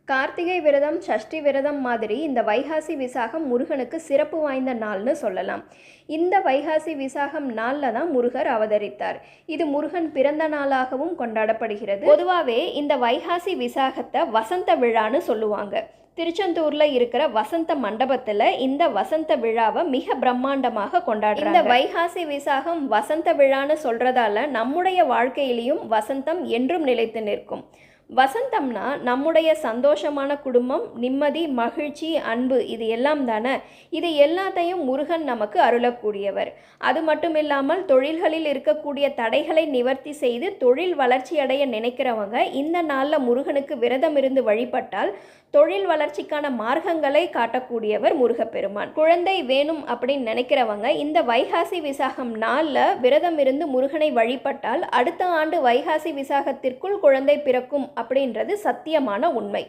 கார்த்திகை விரதம், சஷ்டி விரதம் மாதிரி இந்த வைகாசி விசாகம் முருகனுக்கு சிறப்பு வாய்ந்த நாள்னு சொல்லலாம். இந்த வைகாசி விசாகம் நாளில் தான் முருகர் அவதரித்தார். இது முருகன் பிறந்த நாளாகவும் கொண்டாடப்படுகிறது. பொதுவாகவே இந்த வைகாசி விசாகத்தை வசந்த விழான்னு சொல்லுவாங்க. திருச்செந்தூரில் இருக்கிற வசந்த மண்டபத்தில் இந்த வசந்த விழாவை மிக பிரம்மாண்டமாக கொண்டாடுறாங்க. இந்த வைகாசி விசாகம் வசந்த விழான்னு சொல்கிறதால நம்முடைய வாழ்க்கையிலையும் வசந்தம் என்றும் நிலைத்து நிற்கும். வசந்தம்னா நம்முடைய சந்தோஷமான குடும்பம், நிம்மதி, மகிழ்ச்சி, அன்பு, இது எல்லாம் தானே. இது எல்லாத்தையும் முருகன் நமக்கு அருளக்கூடியவர். அது மட்டும் இல்லாமல் தொழில்களில் இருக்கக்கூடிய தடைகளை நிவர்த்தி செய்து தொழில் வளர்ச்சி அடைய நினைக்கிறவங்க இந்த நாளில் முருகனுக்கு விரதம் இருந்து வழிபட்டால் தொழில் வளர்ச்சிக்கான மார்க்கங்களை காட்டக்கூடியவர் முருகப்பெருமான். குழந்தை வேணும் அப்படின்னு நினைக்கிறவங்க இந்த வைகாசி விசாகம் நாளில் விரதம் இருந்து முருகனை வழிபட்டால் அடுத்த ஆண்டு வைகாசி விசாகத்திற்குள் குழந்தை பிறக்கும் அப்படின்றது சத்தியமான உண்மை.